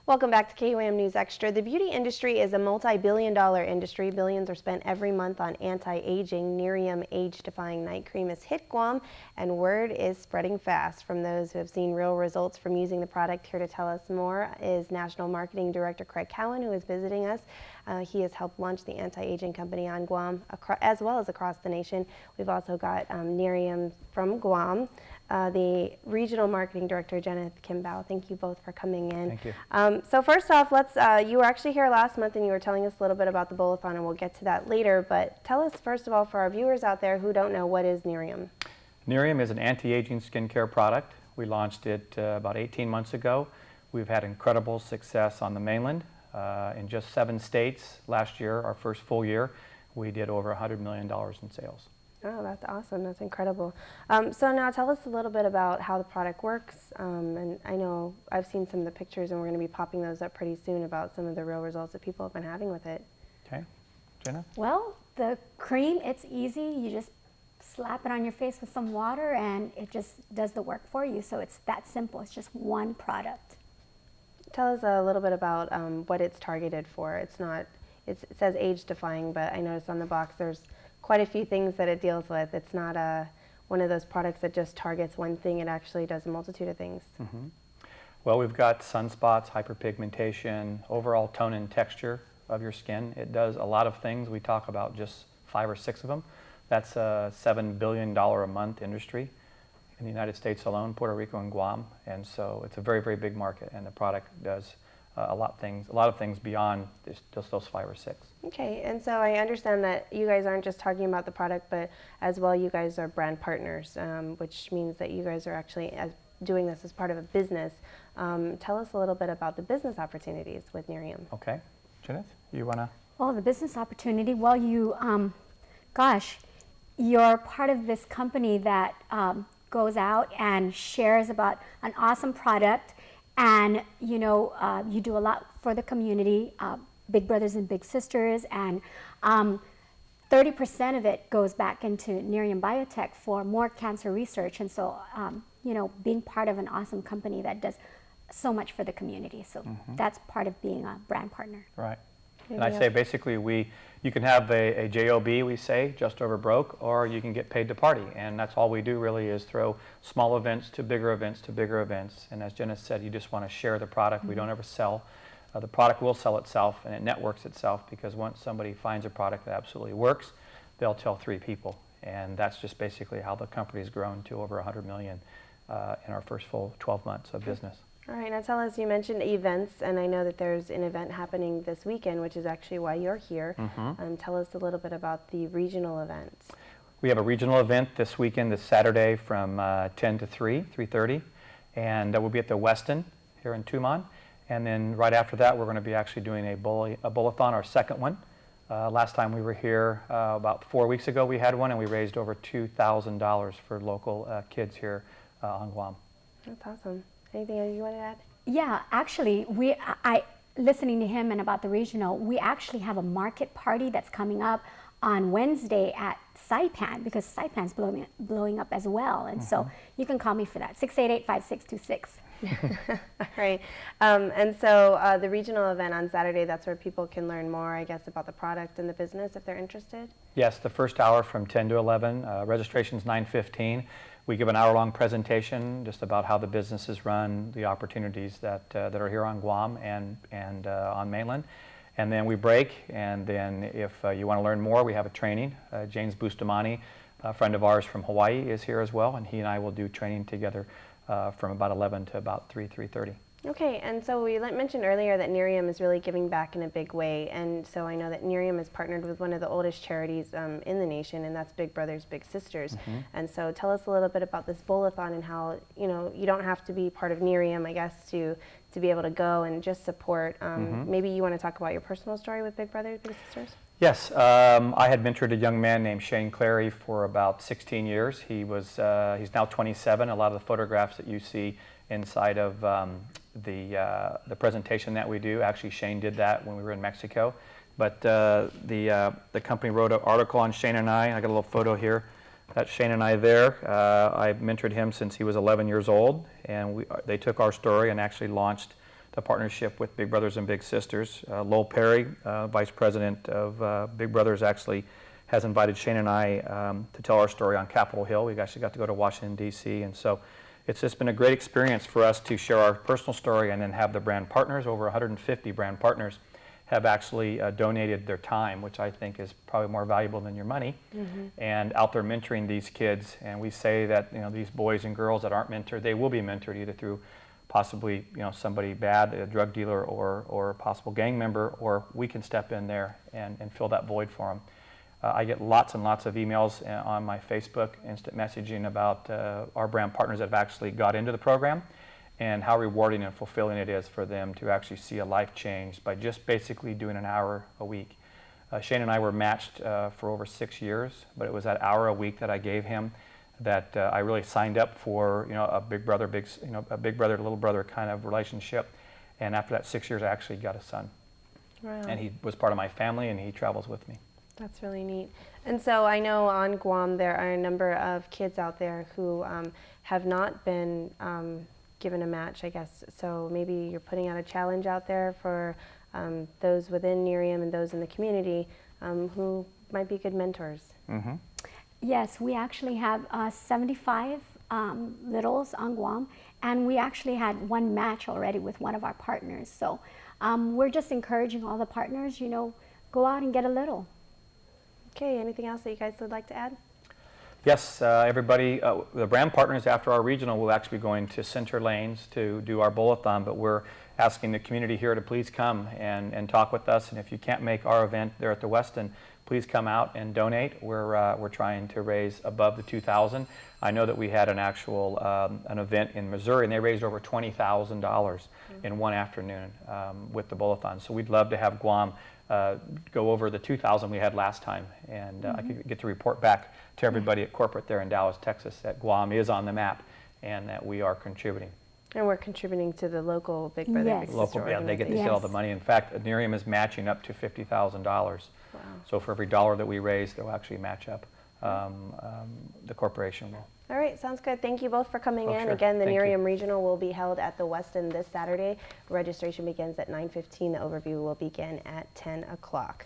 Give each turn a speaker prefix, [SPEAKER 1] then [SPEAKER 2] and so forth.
[SPEAKER 1] Welcome back to KUAM News Extra. The beauty industry is a multi-billion-dollar industry. Billions are spent every month on anti-aging. Nerium age-defying night cream has hit Guam, and word is spreading fast from those who have seen real results from using the product. Here to tell us more is National Marketing Director Aguon, who is visiting us. He has helped launch the anti-aging company on Guam, as well as across the nation. We've also got Nerium from Guam. The Regional Marketing Director, Jenna Kimball. Thank you both for coming in.
[SPEAKER 2] Thank you.
[SPEAKER 1] So first off, you were actually here last month and you were telling us a little bit about the Bowl-a-thon, and we'll get to that later, but tell us first of all, for our viewers out there who don't know, what is Nerium?
[SPEAKER 2] Nerium is an anti-aging skincare product. We launched it about 18 months ago. We've had incredible success on the mainland. In just 7 states last year, our first full year, we did over $100 million in sales.
[SPEAKER 1] Oh, that's awesome. That's incredible. So now tell us a little bit about how the product works. And I know I've seen some of the pictures and we're going to be popping those up pretty soon about some of the real results that people have been having with it.
[SPEAKER 2] Okay. Jenna?
[SPEAKER 3] Well, the cream, it's easy. You just slap it on your face with some water and it just does the work for you. So it's that simple. It's just one product.
[SPEAKER 1] Tell us a little bit about what it's targeted for. It says age defying, but I noticed on the box there's quite a few things that it deals with. It's not one of those products that just targets one thing. It actually does a multitude of things.
[SPEAKER 2] Mm-hmm. Well, we've got sunspots, hyperpigmentation, overall tone and texture of your skin. It does a lot of things. We talk about just 5 or 6 of them. That's a $7 billion a month industry in the United States alone, Puerto Rico and Guam. And so it's a very, very big market, and the product does a lot of things beyond just those 5 or 6.
[SPEAKER 1] Okay, and so I understand that you guys aren't just talking about the product, but as well you guys are brand partners, which means that you guys are actually doing this as part of a business. Tell us a little bit about the business opportunities with Nerium.
[SPEAKER 2] Okay, Judith, you want to?
[SPEAKER 3] Well, the business opportunity, well, you're part of this company that goes out and shares about an awesome product. And you do a lot for the community, big brothers and big sisters, and 30% of it goes back into Nerium Biotech for more cancer research. And so, being part of an awesome company that does so much for the community. So that's part of being a brand partner.
[SPEAKER 2] Right. And I say basically you can have a JOB, we say, just over broke, or you can get paid to party. And that's all we do really is throw small events to bigger events to bigger events. And as Jenna said, you just want to share the product. We don't ever sell. The product will sell itself and it networks itself, because once somebody finds a product that absolutely works, they'll tell 3 people. And that's just basically how the company's grown to over $100 million in our first full 12 months of business.
[SPEAKER 1] All right, now tell us, you mentioned events, and I know that there's an event happening this weekend, which is actually why you're here. Tell us a little bit about the regional events.
[SPEAKER 2] We have a regional event this weekend, this Saturday, from 10 to 3:30, and we'll be at the Westin here in Tumon. And then right after that, we're going to be actually doing a bowl-a-thon, our second one. Last time we were here, about 4 weeks ago, we had one, and we raised over $2,000 for local kids here on Guam.
[SPEAKER 1] That's awesome. Anything else you want to add?
[SPEAKER 3] Yeah, actually, listening to him and about the regional, we actually have a market party that's coming up on Wednesday at Saipan, because Saipan's blowing up as well. And so you can call me for that, 688-5626.
[SPEAKER 1] All right. And so the regional event on Saturday, that's where people can learn more, I guess, about the product and the business if they're interested? Yes,
[SPEAKER 2] the first hour from 10 to 11. Registration's $9.15. We give an hour-long presentation just about how the business is run, the opportunities that are here on Guam and on mainland. And then we break, and then if you want to learn more, we have a training. James Bustamante, a friend of ours from Hawaii, is here as well, and he and I will do training together from about 11 to about 3:30.
[SPEAKER 1] Okay, and so we mentioned earlier that Nerium is really giving back in a big way, and so I know that Nerium is partnered with one of the oldest charities in the nation, and that's Big Brothers Big Sisters. And so tell us a little bit about this bowl-a-thon and how, you don't have to be part of Nerium, I guess, to be able to go and just support. Maybe you want to talk about your personal story with Big Brothers Big Sisters?
[SPEAKER 2] Yes, I had mentored a young man named Shane Clary for about 16 years. He's now 27. A lot of the photographs that you see inside of the presentation that we do, actually Shane did that when we were in Mexico. But the company wrote an article on Shane and I got a little photo here. That's Shane and I there. I mentored him since he was 11 years old, and they took our story and actually launched the partnership with Big Brothers and Big Sisters. Lowell Perry, Vice President of Big Brothers, actually has invited Shane and I to tell our story on Capitol Hill. We actually got to go to Washington, D.C., and so it's just been a great experience for us to share our personal story and then have the brand partners, over 150 brand partners, have actually donated their time, which I think is probably more valuable than your money, and out there mentoring these kids. And we say that, you know, these boys and girls that aren't mentored, they will be mentored either through possibly, you know, somebody bad, a drug dealer or a possible gang member, or we can step in there and fill that void for them. I get lots and lots of emails on my Facebook instant messaging about our brand partners that have actually got into the program, and how rewarding and fulfilling it is for them to actually see a life change by just basically doing an hour a week. Shane and I were matched for over 6 years, but it was that hour a week that I gave him that I really signed up for, you know, a big brother, little brother kind of relationship. And after that 6 years, I actually got a son.
[SPEAKER 1] Wow.
[SPEAKER 2] And he was part of my family, and he travels with me.
[SPEAKER 1] That's really neat. And so I know on Guam there are a number of kids out there who have not been given a match, I guess. So maybe you're putting out a challenge out there for those within Nerium and those in the community who might be good mentors.
[SPEAKER 2] Mm-hmm.
[SPEAKER 3] Yes, we actually have 75 littles on Guam, and we actually had one match already with one of our partners. So we're just encouraging all the partners, you know, go out and get a little.
[SPEAKER 1] Okay, anything else that you guys would like to add?
[SPEAKER 2] Yes, everybody, the brand partners after our regional will actually be going to Center Lanes to do our bowl-a-thon, but we're asking the community here to please come and talk with us. And if you can't make our event there at the Westin, please come out and donate. We're trying to raise above the $2,000. I know that we had an actual an event in Missouri, and they raised over $20,000 in one afternoon with the bowl-a-thon. So we'd love to have Guam go over the 2,000 we had last time, and I could get to report back to everybody at corporate there in Dallas, Texas, that Guam is on the map and that we are contributing.
[SPEAKER 1] And we're contributing to the local Big Brother,
[SPEAKER 3] Yes.
[SPEAKER 1] Big Sister
[SPEAKER 2] Local, yeah, they get to
[SPEAKER 1] organization.
[SPEAKER 2] get all the money. In fact, Nerium is matching up to $50,000.
[SPEAKER 1] Wow.
[SPEAKER 2] So for every dollar that we raise, they'll actually match up. The corporation will.
[SPEAKER 1] All right, sounds good. Thank you both for coming
[SPEAKER 2] Oh,
[SPEAKER 1] in.
[SPEAKER 2] sure.
[SPEAKER 1] Again, the
[SPEAKER 2] Thank you.
[SPEAKER 1] Nerium Regional will be held at the Westin this Saturday. Registration begins at 9:15. The overview will begin at 10 o'clock.